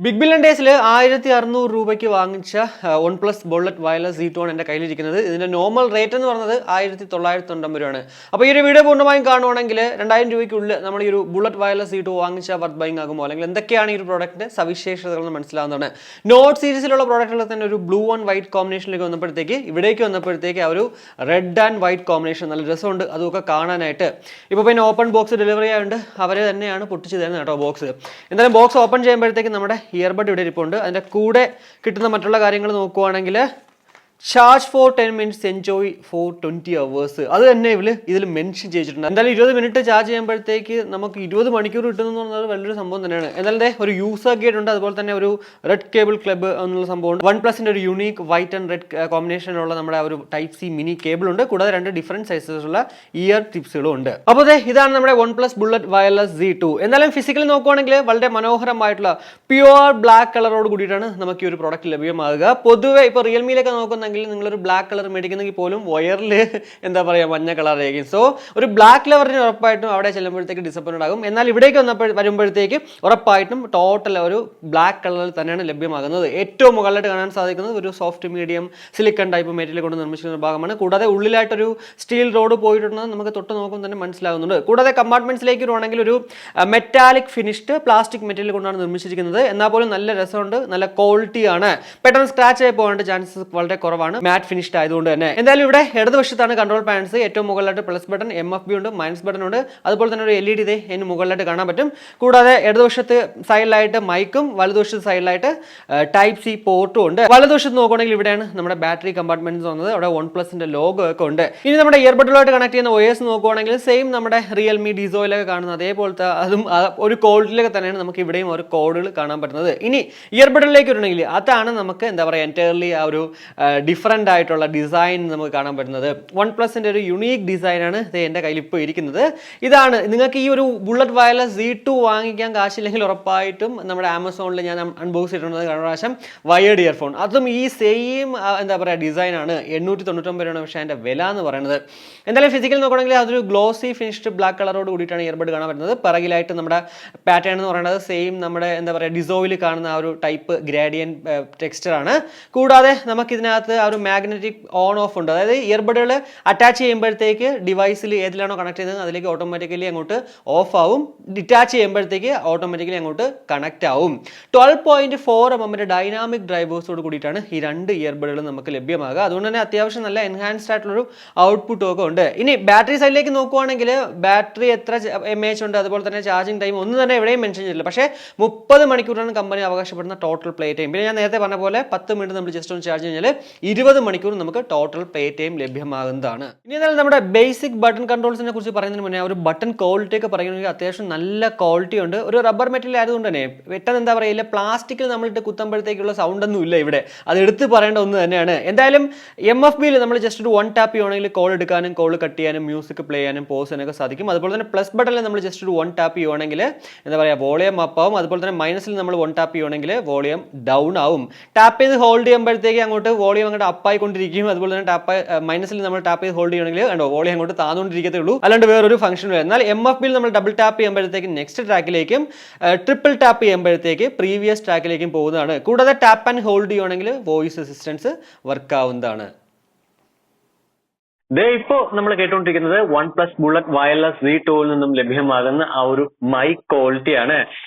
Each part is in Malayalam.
ബിഗ് ബില്യൺ ഡേയ്സിൽ 1600 രൂപയ്ക്ക് വാങ്ങിച്ച OnePlus ബുള്ളറ്റ് വയർലെസ് Z2 ആണ് എൻ്റെ കയ്യിലിരിക്കുന്നത്. ഇതിൻ്റെ നോർമൽ റേറ്റ് എന്ന് പറയുന്നത് 1990 രൂപയാണ്. അപ്പോൾ ഈ ഒരു വീഡിയോ പൂർണ്ണമായും കാണുവാണെങ്കിൽ 2000 രൂപയ്ക്കുള്ളിൽ നമ്മൾ ഈ ഒരു ബുള്ളറ്റ് വയർലെസ് Z2 വാങ്ങിച്ച വർത്ത് ബൈങ് ആകുമോ, അല്ലെങ്കിൽ എന്തൊക്കെയാണ് ഈ ഒരു പ്രോഡക്റ്റിൻ്റെ സവിശേഷതകളെന്ന് മനസ്സിലാവുന്നതാണ്. നോട്ട് സീരീസിലുള്ള പ്രോഡക്റ്റുകൾ തന്നെ ഒരു ബ്ലൂ ആൻഡ് വൈറ്റ് കോമ്പിനേഷനിലേക്ക് വന്നപ്പോഴത്തേക്ക് ആ ഒരു റെഡ് ആൻഡ് വൈറ്റ് കോമ്പിനേഷൻ നല്ല രസമുണ്ട് അതൊക്കെ കാണാനായിട്ട്. ഇപ്പോൾ പിന്നെ ഓപ്പൺ ബോക്സ് ഡെലിവറി ആയതുകൊണ്ട് അവർ തന്നെയാണ് പൊട്ടിച്ച് തരുന്നത് കേട്ടോ ബോക്സ്. എന്തായാലും ബോക്സ് ഓപ്പൺ ചെയ്യുമ്പോഴത്തേക്ക് നമ്മുടെ ഇയർബഡ് ഇവിടെ ഇരിപ്പുണ്ട്. അതിൻ്റെ കൂടെ കിട്ടുന്ന മറ്റുള്ള കാര്യങ്ങൾ നോക്കുവാണെങ്കിൽ charge for 10 minutes, enjoy for 20 hours. അത് തന്നെ ഇതിൽ മെൻഷൻ ചെയ്തിട്ടുണ്ട്. എന്തായാലും 20 മിനിറ്റ് ചാർജ് ചെയ്യുമ്പോഴത്തേക്ക് നമുക്ക് 20 മണിക്കൂർ കിട്ടുന്നു പറഞ്ഞത് വലിയൊരു സംഭവം തന്നെയാണ്. എന്നാലും ഒരു യൂസർ ഗൈഡ് ഉണ്ട്, അതുപോലെ തന്നെ ഒരു റെഡ് കേബിൾ ക്ലബ് എന്നുള്ള സംഭവം. OnePlusന്റെ ഒരു യൂണീക്ക് വൈറ്റ് ആൻഡ് റെഡ് കോമ്പിനേഷനുള്ള നമ്മുടെ ഒരു ടൈപ്പ് സി മിനി കേബിൾ ഉണ്ട്. കൂടാതെ 2 ഡിഫറെന്റ് സൈസസുള്ള ഇയർ ടിപ്സുകളും ഉണ്ട്. അപ്പോൾ ഇതാണ് നമ്മുടെ OnePlus ബുള്ളറ്റ് വയർലെസ് Z2. എന്നാലും ഫിസിക്കലി നോക്കുവാണെങ്കിൽ വളരെ മനോഹരമായിട്ടുള്ള പ്യുവർ ബ്ലാക്ക് കളറോട് കൂടിയിട്ടാണ് നമുക്ക് ഈ ഒരു പ്രോഡക്റ്റ് ലഭ്യമാകുക. പൊതുവെ ഇപ്പോൾ റിയൽമിയിലൊക്കെ നോക്കുന്ന നിങ്ങളൊരു ബ്ലാക്ക് കളർ മേടിക്കുന്നെങ്കിൽ പോലും വയറിൽ എന്താ പറയുക മഞ്ഞ കളറായിരിക്കും. സോ ഒരു ബ്ലാക്ക് ലവറിന് ഉറപ്പായിട്ടും അവിടെ ചെല്ലുമ്പോഴത്തേക്ക് ഡിസപ്പോയിൻറ്റഡ് ആകും. എന്നാൽ ഇവിടേക്ക് വരുമ്പോഴത്തേക്ക് ഉറപ്പായിട്ടും ടോട്ടൽ ഒരു ബ്ലാക്ക് കളറിൽ തന്നെയാണ് ലഭ്യമാകുന്നത്. ഏറ്റവും മുകളിലായിട്ട് കാണാൻ സാധിക്കുന്നത് ഒരു soft medium silicone type material കൊണ്ട് നിർമ്മിച്ചിരിക്കുന്ന ഭാഗമാണ്. കൂടാതെ ഉള്ളിലായിട്ടൊരു സ്റ്റീൽ റോഡ് പോയിട്ടുണ്ടെന്ന് നമുക്ക് തൊട്ട് നോക്കുമ്പോൾ തന്നെ മനസ്സിലാകുന്നുണ്ട്. കൂടാതെ കമ്പാർട്ട്മെന്റ്സിലേക്ക് വരുവാണെങ്കിൽ ഒരു മെറ്റാലിക് ഫിനിഷ്ഡ് പ്ലാസ്റ്റിക് മെറ്റീരിയൽ കൊണ്ടാണ് നിർമ്മിച്ചിരിക്കുന്നത്. എന്നാൽ പോലും നല്ല രസമുണ്ട്, നല്ല ക്വാളിറ്റിയാണ്. പെട്ടെന്ന് സ്ക്രാച്ച് ആയി പോകേണ്ട ചാൻസസ് വളരെ കുറവാണ്, മാറ്റ് ഫിനിഷ്ഡ് ആയതുകൊണ്ട് തന്നെ. എന്തായാലും ഇവിടെ ഇടതുവശത്താണ് കൺട്രോൾ പാനൽസ്. ഏറ്റവും മുകളിലായിട്ട് പ്ലസ് ബട്ടൺ, MFB ഉണ്ട്, മൈനസ് ബട്ടൺ ഉണ്ട്, അതുപോലെ തന്നെ ഒരു LED ഇതിന് മുകളിലായിട്ട് കാണാൻ പറ്റും. കൂടാതെ ഇടതുവശത്ത് സൈഡിലായിട്ട് മൈക്കും വലതുവശത്ത് സൈഡിലായിട്ട് ടൈപ്പ് സി പോർട്ടും ഉണ്ട്. വലതുവശത്ത് നോക്കുകയാണെങ്കിൽ ഇവിടെയാണ് നമ്മുടെ ബാറ്ററി കമ്പാർട്ട്മെന്റ്സ് വന്നത്. അവിടെ OnePlusന്റെ ലോഗോ ഒക്കെ ഉണ്ട്. ഇനി നമ്മുടെ ഇയർബഡിലോട്ട് കണക്ട് ചെയ്യുന്ന OS നോക്കുകയാണെങ്കിൽ സെയിം നമ്മുടെ റിയൽമി ഡിസോയിലൊക്കെ കാണുന്ന അതേപോലത്തെ അതും ഒരു ക്വാളിറ്റിയിലൊക്കെ തന്നെയാണ് നമുക്ക് ഇവിടെയും ഒരു കോഡുകൾ കാണാൻ പറ്റുന്നത്. ഇനി ഇയർബഡിലേക്ക് വരണമെങ്കിൽ അതാണ് നമുക്ക് എന്താ പറയുക എൻറ്റയർലി ആ ഒരു ഡിഫറെൻ്റ് ആയിട്ടുള്ള ഡിസൈൻ നമുക്ക് കാണാൻ പറ്റുന്നത്. OnePlusന്റെ ഒരു യുണീക്ക് ഡിസൈനാണ് എൻ്റെ കയ്യിൽ ഇപ്പോൾ ഇരിക്കുന്നത്. ഇതാണ് നിങ്ങൾക്ക് ഈ ഒരു ബുള്ളറ്റ് വയർലെസ് Z2 വാങ്ങിക്കാൻ കാശില്ലെങ്കിൽ ഉറപ്പായിട്ടും നമ്മുടെ ആമസോണിൽ ഞാൻ അൺബോക്സ് ചെയ്തിട്ടുള്ളത് കഴിഞ്ഞ പ്രാവശ്യം വയേർഡ് ഇയർഫോൺ, അതും ഈ സെയിം എന്താ പറയുക ഡിസൈനാണ്. 899 രൂപയാണ് പക്ഷേ അതിൻ്റെ വില എന്ന് പറയുന്നത്. എന്തായാലും ഫിസിക്കൽ നോക്കുകയാണെങ്കിൽ അതൊരു ഗ്ലോസി ഫിനിഷ്ഡ് ബ്ലാക്ക് കളറോട് കൂടിയിട്ടാണ് ഇയർബഡ് കാണാൻ പറ്റുന്നത്. പിറകിലായിട്ട് നമ്മുടെ പാറ്റേൺ എന്ന് പറയുന്നത് സെയിം നമ്മുടെ എന്താ പറയുക ഡിസോയിൽ കാണുന്ന ആ ഒരു ടൈപ്പ് ഗ്രാഡിയൻ ടെക്സ്ചറാണ്. കൂടാതെ നമുക്കിതിനകത്ത് ആ ഒരു മാഗ്നറ്റിക് ഓൺ ഓഫ് ഉണ്ട്. അതായത് ഇയർബഡുകൾ അറ്റാച്ച് ചെയ്യുമ്പോഴത്തേക്ക് ഡിവൈസിൽ ഏതിലാണോ കണക്ട് ചെയ്യുന്നത് അതിലേക്ക് ഓട്ടോമാറ്റിക്കലി അങ്ങോട്ട് ഓഫ് ആവും. ഡിറ്റാച്ച് ചെയ്യുമ്പോഴത്തേക്ക് ഓട്ടോമാറ്റിക്കലി അങ്ങോട്ട് കണക്ട് ആവും. 12.4 mm ഡൈനാമിക് ഡ്രൈവേഴ്സോട് കൂടിയിട്ടാണ് ഈ 2 ഇയർബഡുകൾ നമുക്ക് ലഭ്യമാകുക. അതുകൊണ്ട് തന്നെ അത്യാവശ്യം നല്ല എൻഹാൻസ്ഡ് ആയിട്ടുള്ളൊരു ഔട്ട്പുട്ടും ഒക്കെ ഉണ്ട്. ഇനി ബാറ്ററി സൈഡിലേക്ക് നോക്കുവാണെങ്കിൽ ബാറ്ററി എത്ര mAh ഉണ്ട്, അതുപോലെ തന്നെ ചാർജിങ് ടൈം ഒന്നും തന്നെ എവിടെയും മെൻഷൻ ചെയ്തില്ല. പക്ഷേ 30 മണിക്കൂറാണ് കമ്പനി അവകാശപ്പെടുന്ന ടോട്ടൽ പ്ലേ ടൈം. പിന്നെ ഞാൻ നേരത്തെ പറഞ്ഞ പോലെ 10 മിനിറ്റ് നമ്മൾ ജസ്റ്റ് ഒന്ന് ചാർജ് കഴിഞ്ഞാൽ 20 മണിക്കൂർ നമുക്ക് ടോട്ടൽ പ്ലേ ടൈം ലഭ്യമാകുന്നതാണ്. ഇനി എന്നാൽ നമ്മുടെ ബേസിക് ബട്ടൺ കൺട്രോൾസിനെ കുറിച്ച് പറയുന്നതിന് മുന്നേ ഒരു ബട്ടൺ ക്വാളിറ്റി ഒക്കെ പറയുകയാണെങ്കിൽ അത്യാവശ്യം നല്ല ക്വാളിറ്റി ഉണ്ട്. ഒരു റബ്ബർ മെറ്റീരിയൽ ആയതുകൊണ്ട് തന്നെ പെട്ടെന്ന് എന്താ പറയുക പ്ലാസ്റ്റിക്കിൽ നമ്മളിട്ട് കുത്തുമ്പോഴത്തേക്കുള്ള സൗണ്ട് ഒന്നും ഇല്ല ഇവിടെ. അത് എടുത്ത് പറയേണ്ട ഒന്ന് തന്നെയാണ്. എന്തായാലും MFBയിൽ നമ്മൾ ജസ്റ്റ് ഒരു 1 ടാപ്പ് ചെയ്യുവാണെങ്കിൽ കോൾ എടുക്കാനും കോൾ കട്ട് ചെയ്യാനും മ്യൂസിക് പ്ലേ ചെയ്യാനും പോസ് ചെയ്യാനൊക്കെ സാധിക്കും. അതുപോലെ തന്നെ പ്ലസ് ബട്ടണിൽ നമ്മൾ ജസ്റ്റ് ഒരു 1 ടാപ്പ് ചെയ്യുവാണെങ്കിൽ എന്താ പറയുക വോളിയം അപ്പ് ആവും. അതുപോലെ തന്നെ മൈനസിൽ നമ്മൾ 1 ടാപ്പ് ചെയ്യുവാണെങ്കിൽ വോളിയം ഡൗൺ ആവും. ടാപ്പ് ചെയ്ത് ഹോൾഡ് ചെയ്യുമ്പോഴത്തേക്ക് അങ്ങോട്ട് വോളിയം അങ്ങോട്ട് അപ്പായിക്കൊണ്ടിരിക്കും. അതുപോലെ തന്നെ മൈനസിൽ നമ്മൾ ടാപ്പ് ചെയ്ത് ഹോൾഡ് ചെയ്യണമെങ്കിൽ കണ്ടോ വോളിയം അങ്ങോട്ട് താന്നുകൊണ്ടിരിക്കത്തേ ഉള്ളൂ, അല്ലാണ്ട് വേറൊരു ഫംഗ്ഷൻ വരും. എന്നാൽ MFBയിൽ നമ്മൾ ഡബിൾ ടാപ്പ് ചെയ്യുമ്പോഴത്തേക്ക് നെക്സ്റ്റ് ട്രാക്കിലേക്കും ട്രിപ്പിൾ ടാപ്പ് ചെയ്യുമ്പോഴത്തേക്ക് പ്രീവിയസ് ട്രാക്കിലേക്കും പോകുന്നതാണ്. കൂടാതെ ടാപ്പ് ആൻഡ് ഹോൾഡ് ചെയ്യുവാണെങ്കിൽ വോയിസ് അസിസ്റ്റൻസ് വർക്ക് ആവുന്നതാണ്. ഇപ്പോൾ നമ്മൾ കേട്ടുകൊണ്ടിരിക്കുന്നത് OnePlus ബുള്ളറ്റ് വയർലെസ് Z2ൽ നിന്നും ലഭ്യമാകുന്ന ആ ഒരു മൈക്ക് ക്വാളിറ്റിയാണ്.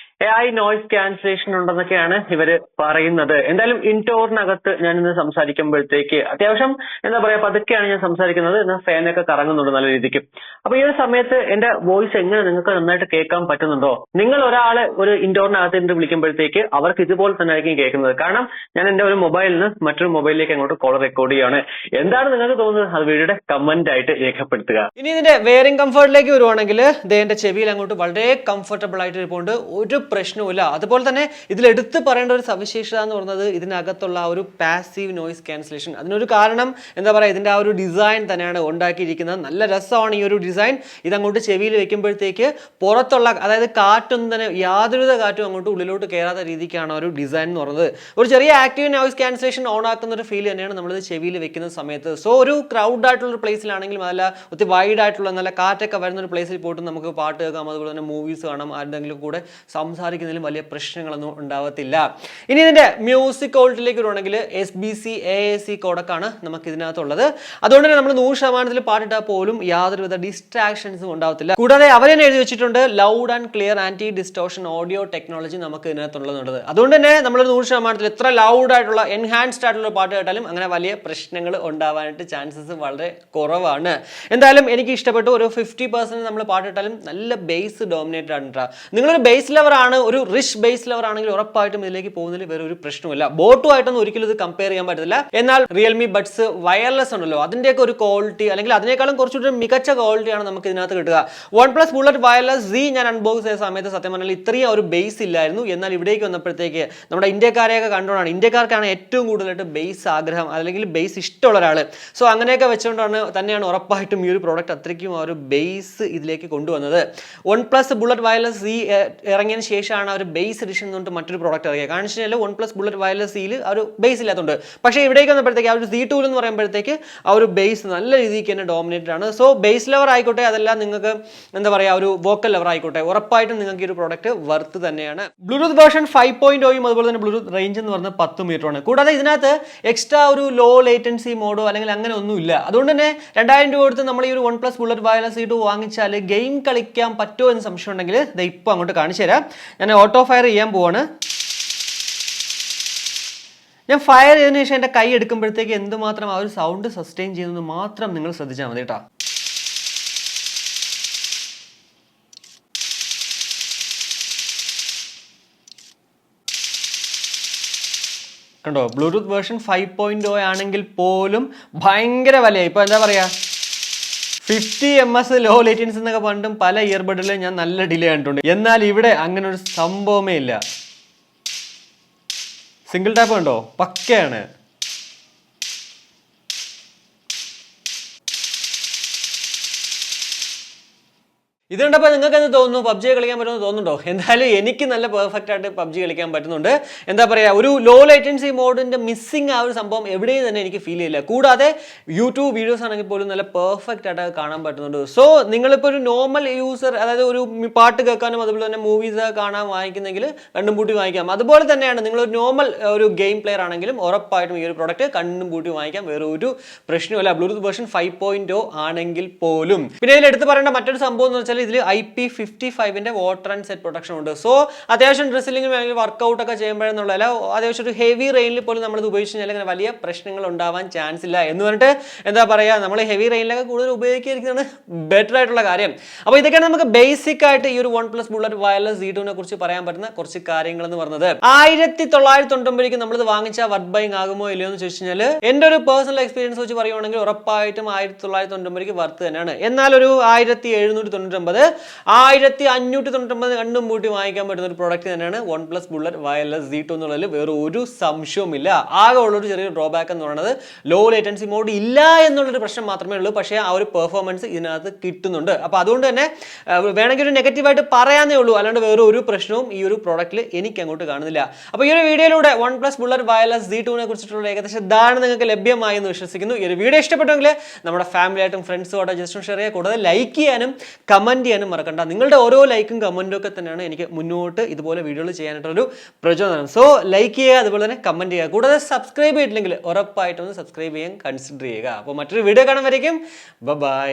AI നോയ്സ് ക്യാൻസലേഷൻ ഉണ്ടെന്നൊക്കെയാണ് ഇവര് പറയുന്നത്. എന്തായാലും ഇൻഡോറിനകത്ത് ഞാൻ ഇന്ന് സംസാരിക്കുമ്പോഴത്തേക്ക് അത്യാവശ്യം എന്താ പറയാ പതുക്കെയാണ് ഞാൻ സംസാരിക്കുന്നത്. എന്നാൽ ഫാനൊക്കെ കറങ്ങുന്നുണ്ട് നല്ല രീതിക്ക്. അപ്പൊ ഈ ഒരു സമയത്ത് എന്റെ വോയിസ് എങ്ങനെ നിങ്ങൾക്ക് നന്നായിട്ട് കേൾക്കാൻ പറ്റുന്നുണ്ടോ? നിങ്ങൾ ഒരാളെ ഒരു ഇൻഡോറിനകത്ത് നിന്ന് വിളിക്കുമ്പോഴത്തേക്ക് അവർക്ക് ഇതുപോലെ തന്നെ ആയിരിക്കും കേൾക്കുന്നത്. കാരണം ഞാൻ എന്റെ ഒരു മൊബൈലിൽ നിന്ന് മറ്റൊരു മൊബൈലിലേക്ക് അങ്ങോട്ട് കോൾ റെക്കോർഡ് ചെയ്യാണ്. എന്താണ് നിങ്ങൾക്ക് തോന്നുന്നത് അത് വീഡിയോയുടെ കമന്റ് ആയിട്ട് രേഖപ്പെടുത്തുക. ഇനി ഇതിന്റെ വെയറിംഗ് കംഫർട്ടിലേക്ക് വരുവാണെങ്കിൽ എന്റെ ചെവിയിൽ അങ്ങോട്ട് വളരെ കംഫർട്ടബിൾ ആയിട്ട് ഇരിപ്പുണ്ട്, ഒരു പ്രശ്നവുമില്ല. അതുപോലെ തന്നെ ഇതിൽ എടുത്ത് പറയേണ്ട ഒരു സവിശേഷത എന്ന് പറയുന്നത് ഇതിനകത്തുള്ള ഒരു പാസീവ് നോയിസ് ക്യാൻസലേഷൻ. അതിനൊരു കാരണം എന്താ പറയുക ഇതിന്റെ ആ ഒരു ഡിസൈൻ തന്നെയാണ് ഉണ്ടാക്കിയിരിക്കുന്നത്. നല്ല രസമാണ് ഈ ഒരു ഡിസൈൻ. ഇതങ്ങോട്ട് ചെവിയിൽ വെക്കുമ്പോഴത്തേക്ക് പുറത്തുള്ള അതായത് കാറ്റൊന്നും തന്നെ യാതൊരുവിധ കാറ്റും അങ്ങോട്ട് ഉള്ളിലോട്ട് കയറാത്ത രീതിക്കാണ് ഒരു ഡിസൈൻ എന്ന് പറയുന്നത്. ഒരു ചെറിയ ആക്റ്റീവ് നോയിസ് ക്യാൻസലേഷൻ ഓൺ ആക്കുന്ന ഒരു ഫീൽ തന്നെയാണ് നമ്മളിത് ചെവിയിൽ വെക്കുന്ന സമയത്ത്. സോ ഒരു ക്രൗഡ് ആയിട്ടുള്ള ഒരു പ്ലേസിലാണെങ്കിലും നല്ല ഒത്തിരി വൈഡ് ആയിട്ടുള്ള നല്ല കാറ്റൊക്കെ വരുന്ന ഒരു പ്ലേസിൽ പോയിട്ട് നമുക്ക് പാട്ട് കേൾക്കാം, അതുപോലെ തന്നെ മൂവീസ് കാണാം, ആരുടെങ്കിലും കൂടെ സംസാരിക്കാം, സംസാരിക്കുന്നതിലും വലിയ പ്രശ്നങ്ങളൊന്നും ഉണ്ടാവത്തില്ല. ഇനി ഇതിന്റെ മ്യൂസിക് ക്വാളിറ്റിയിലേക്ക് വരുവാണെങ്കിൽ SBC AAC കോഡക്കാണ് നമുക്ക് ഇതിനകത്തുള്ളത്. അതുകൊണ്ട് തന്നെ നമ്മൾ 100% പാട്ടിട്ടാൽ പോലും യാതൊരുവിധ ഡിസ്ട്രാക്ഷൻസും ഉണ്ടാവത്തില്ല. കൂടാതെ അവർ തന്നെ എഴുതി വെച്ചിട്ടുണ്ട് loud and clear anti distortion audio technology നമുക്ക് ഇതിനകത്തുള്ളതുണ്ട്. അതുകൊണ്ട് തന്നെ നമ്മൾ 100% എത്ര ലൗഡ് ആയിട്ടുള്ള എൻഹാൻസ്ഡ് ആയിട്ടുള്ള പാട്ട് കേട്ടാലും അങ്ങനെ വലിയ പ്രശ്നങ്ങൾ ഉണ്ടാവാനായിട്ട് ചാൻസസ് വളരെ കുറവാണ്. എന്തായാലും എനിക്ക് ഇഷ്ടപ്പെട്ടു. ഒരു 50% നമ്മൾ പാട്ടിട്ടാലും നല്ല ബേസ് ഡോമിനേറ്റഡ് ആണ്. നിങ്ങളൊരു ബേസ് ലവർ ആണ്, ഒരു റിച്ച് ബേസ് ലവർ ആണെങ്കിൽ ഉറപ്പായിട്ടും ഇതിലേക്ക് പോകുന്നതിൽ വേറെ ഒരു പ്രശ്നമില്ല. ബോട്ടുമായിട്ടൊന്നും ഒരിക്കലും ഇത് കമ്പയർ ചെയ്യാൻ പറ്റില്ല. എന്നാൽ റിയൽമി ബഡ്സ് വയർലെസ് ഉണ്ടല്ലോ, അതിന്റെയൊക്കെ ഒരു ക്വാളിറ്റി അല്ലെങ്കിൽ അതിനേക്കാളും കുറച്ചുകൂടി മികച്ച ക്വാളിറ്റിയാണ് നമുക്ക് ഇതിനകത്ത് കിട്ടുക. OnePlus ബുള്ളറ്റ് വയർലെസ് Z ഞാൻ അൺബോക്സ് ചെയ്ത സമയത്ത് സത്യം പറഞ്ഞാൽ ഇത്രയും ഒരു ബേസ് ഇല്ലായിരുന്നു. എന്നാൽ ഇവിടേക്ക് വന്നപ്പോഴത്തേക്ക് നമ്മുടെ ഇന്ത്യക്കാരെയൊക്കെ കണ്ടുകൊണ്ടാണ്, ഇന്ത്യക്കാർക്കാണ് ഏറ്റവും കൂടുതലായിട്ട് ബേസ് ആഗ്രഹം അല്ലെങ്കിൽ ബേസ് ഇഷ്ടമുള്ള ഒരാൾ. സോ അങ്ങനെയൊക്കെ വെച്ചുകൊണ്ടാണ് തന്നെയാണ് ഉറപ്പായിട്ടും ഈ ഒരു പ്രോഡക്റ്റ് അത്രയ്ക്കും ആ ഒരു ബേസ് ഇതിലേക്ക് കൊണ്ടുവന്നത്. OnePlus ബുള്ളറ്റ് വയർലെസ് Z ഇറങ്ങിയതിന് ശേഷമാണ് ഒരു ബേസ് എഡിഷൻ എന്ന് പറഞ്ഞിട്ട് മറ്റൊരു പ്രോഡക്റ്റ് ഇറങ്ങിയത്. കാരണം വെച്ചാൽ OnePlus ബുള്ളറ്റ് വയർലെസ് സിയിൽ ആ ഒരു ബേസ് ഇല്ലാത്തതുണ്ട്. പക്ഷേ ഇവിടേക്ക് വന്നപ്പോഴത്തേക്ക് ആ ഒരു Z2 എന്ന് പറയുമ്പോഴത്തേക്ക് ആ ഒരു ബേസ് നല്ല രീതിക്ക് തന്നെ ഡോമിനേറ്റഡ് ആണ്. സോ ബേസ് ലെവർ ആയിക്കോട്ടെ, അതെല്ലാം നിങ്ങൾക്ക് എന്താ പറയുക, ഒരു വോക്കൽ ലെവർ ആയിക്കോട്ടെ, ഉറപ്പായിട്ടും നിങ്ങൾക്ക് ഈ ഒരു പ്രോഡക്റ്റ് വർത്ത് തന്നെയാണ്. ബ്ലൂടൂത്ത് വേർഷൻ 5.0യും അതുപോലെ തന്നെ ബ്ലൂടൂത്ത് റേഞ്ച് എന്ന് പറഞ്ഞാൽ 10 മീറ്ററാണ്. കൂടാതെ ഇതിനകത്ത് എക്സ്ട്രാ ഒരു ലോ ലേറ്റൻസി മോഡോ അല്ലെങ്കിൽ അങ്ങനെ ഒന്നുമില്ല. അതുകൊണ്ട് തന്നെ 2000 രൂപ കൊടുത്ത് നമ്മൾ ഈ ഒരു OnePlus ബുള്ളറ്റ് വയർലെസ് Z2 വാങ്ങിച്ചാൽ ഗെയിം കളിക്കാൻ പറ്റുമോ എന്ന് സംശയം ഉണ്ടെങ്കിൽ ഇത് ഇപ്പോൾ അങ്ങോട്ട് കാണിച്ചു തരാം. ഞാൻ ഓട്ടോ ഫയർ ചെയ്യാൻ പോവാണ്. ഞാൻ ഫയർ ചെയ്തതിനു ശേഷം എൻ്റെ കൈ എടുക്കുമ്പോഴത്തേക്ക് എന്തുമാത്രം ആ ഒരു സൗണ്ട് സസ്റ്റെയിൻ ചെയ്യുന്നത് മാത്രം നിങ്ങൾ ശ്രദ്ധിച്ചാൽ മതി കേട്ടോ. കണ്ടോ, ബ്ലൂടൂത്ത് വേർഷൻ 5.0 ആണെങ്കിൽ പോലും ഭയങ്കര വിലയായി. ഇപ്പോൾ എന്താ പറയുക, 50 ms ലോ ലേറ്റൻസി എന്നൊക്കെ പറഞ്ഞിട്ടും പല ഇയർബഡിലും ഞാൻ നല്ല ഡിലേ കണ്ടിട്ടുണ്ട്. എന്നാൽ ഇവിടെ അങ്ങനെ ഒരു സംഭവമേ ഇല്ല. സിംഗിൾ ടാപ്പ് കണ്ടോ, പക്കയാണ്. ഇത് കണ്ടപ്പോൾ നിങ്ങൾക്ക് എന്ത് തോന്നുന്നു? പബ്ജി കളിക്കാൻ പറ്റുമെന്ന് തോന്നുന്നുണ്ടോ? എന്തായാലും എനിക്ക് നല്ല പെർഫെക്റ്റ് ആയിട്ട് പബ്ജി കളിക്കാൻ പറ്റുന്നുണ്ട്. എന്താ പറയുക, ഒരു ലോ ലേറ്റൻസി മോഡിന്റെ മിസ്സിങ് ആ ഒരു സംഭവം എവിടെയും തന്നെ എനിക്ക് ഫീൽ ചെയ്യില്ല. കൂടാതെ യൂട്യൂബ് വീഡിയോസ് ആണെങ്കിൽ പോലും നല്ല പെർഫെക്റ്റ് ആയിട്ട് കാണാൻ പറ്റുന്നുണ്ട്. സോ നിങ്ങളിപ്പോൾ ഒരു നോർമൽ യൂസർ, അതായത് ഒരു പാട്ട് കേൾക്കാനും അതുപോലെ തന്നെ മൂവീസ് കാണാൻ വാങ്ങിക്കുന്നെങ്കിൽ കണ്ണും പൂട്ടി വാങ്ങിക്കാം. അതുപോലെ തന്നെയാണ് നിങ്ങളൊരു നോർമൽ ഒരു ഗെയിം പ്ലെയർ ആണെങ്കിലും ഉറപ്പായിട്ടും ഈ ഒരു പ്രോഡക്റ്റ് കണ്ണും പൂട്ടി വാങ്ങിക്കാം. വേറെ ഒരു പ്രശ്നമില്ല, ബ്ലൂടൂത്ത് വേർഷൻ 5.0 ആണെങ്കിൽ പോലും. പിന്നെ ഇതിൽ എടുത്ത് പറയേണ്ട മറ്റൊരു സംഭവം എന്ന് വെച്ചാൽ ഇതിൽ IP55 water and set protection ഉണ്ട്. സോ അത്യാവശ്യം ഡ്രസ്സിലിംഗ് അല്ലെങ്കിൽ വർക്കൗട്ട് ഒക്കെ ചെയ്യുമ്പോഴെന്നുള്ളതല്ല, അത്യാവശ്യം ഒരു ഹെവി റെയിനിൽ പോലും നമ്മൾ ഇത് ഉപയോഗിച്ച് കഴിഞ്ഞാൽ അങ്ങനെ വലിയ പ്രശ്നങ്ങൾ ഉണ്ടാവാൻ ചാൻസ് ഇല്ല എന്ന് പറഞ്ഞിട്ട് എന്താ പറയുക, നമ്മൾ ഹെവി റെയിനിലൊക്കെ കൂടുതൽ ഉപയോഗിക്കുന്നതാണ് ബെറ്റർ ആയിട്ടുള്ള കാര്യം. അപ്പോൾ ഇതൊക്കെയാണ് നമുക്ക് ബേസിക് ആയിട്ട് ഈ ഒരു OnePlus ബുള്ളറ്റ് വയർലെസ് Z2 കുറിച്ച് പറയാൻ പറ്റുന്ന കുറച്ച് കാര്യങ്ങൾ എന്ന് പറഞ്ഞത്. 1999 നമ്മളിത് വാങ്ങിച്ച വർത്ത് ബൈങ് ആകുമോ ഇല്ലയോ എന്ന് ചോദിച്ചു കഴിഞ്ഞാൽ എൻ്റെ ഒരു പേഴ്സണൽ എക്സ്പീരിയൻസ് വെച്ച് പറയുവാണെങ്കിൽ ഉറപ്പായിട്ടും 1999 വർത്ത് തന്നെയാണ്. എന്നാൽ ഒരു 1799 1599 കണ്ടും പൂട്ടി വാങ്ങിക്കാൻ പറ്റുന്ന ഒരു പ്രോഡക്റ്റ് തന്നെയാണ് OnePlus ബുള്ളറ്റ് വയർലെസ് Z2 എന്നുള്ളതിൽ വേറെ ഒരു സംശയവുമില്ല. ആകെ ഉള്ളൊരു ചെറിയൊരു ഡ്രോബാക്ക് എന്ന് പറയുന്നത് ലോ ലേറ്റൻസി മോഡ് ഇല്ല എന്നുള്ളൊരു പ്രശ്നം മാത്രമേ ഉള്ളൂ. പക്ഷേ ആ ഒരു പെർഫോമൻസ് ഇതിനകത്ത് കിട്ടുന്നുണ്ട്. അപ്പോൾ അതുകൊണ്ട് തന്നെ വേണമെങ്കിൽ ഒരു നെഗറ്റീവായിട്ട് പറയാനേ ഉള്ളൂ, അല്ലാണ്ട് വേറെ ഒരു പ്രശ്നവും ഈ ഒരു പ്രോഡക്റ്റിൽ എനിക്ക് അങ്ങോട്ട് കാണുന്നില്ല. അപ്പോൾ ഈ ഒരു വീഡിയോയിലൂടെ OnePlus ബുള്ളറ്റ് വയർലെസ് Z2 കുറിച്ചിട്ടുള്ള ഏകദേശം ധാരണ നിങ്ങൾക്ക് ലഭ്യമായി എന്ന് വിശ്വസിക്കുന്നു. ഈ ഒരു വീഡിയോ ഇഷ്ടപ്പെട്ടെങ്കിൽ നമ്മുടെ ഫാമിലിയായിട്ടും ഫ്രണ്ട്സുമായിട്ട് ജസ്റ്റ് ഷെയർ ചെയ്യുക. കൂടാതെ ലൈക്ക് ചെയ്യാനും കമന്റ് ചെയ്യാനും മറക്കണ്ട. നിങ്ങളുടെ ഓരോ ലൈക്കും കമന്റും ഒക്കെ തന്നെയാണ് എനിക്ക് മുന്നോട്ട് ഇതുപോലെ വീഡിയോകൾ ചെയ്യാനായിട്ടൊരു പ്രചോദനം. സോ ലൈക്ക് ചെയ്യുക, അതുപോലെ തന്നെ കമന്റ് ചെയ്യുക. കൂടാതെ സബ്സ്ക്രൈബ് ചെയ്തിട്ടില്ലെങ്കിൽ ഉറപ്പായിട്ടും ഒന്ന് സബ്സ്ക്രൈബ് ചെയ്യാൻ കൺസിഡർ ചെയ്യുക. അപ്പോൾ മറ്റൊരു വീഡിയോ കാണുമ്പോഴേക്കും ബൈ.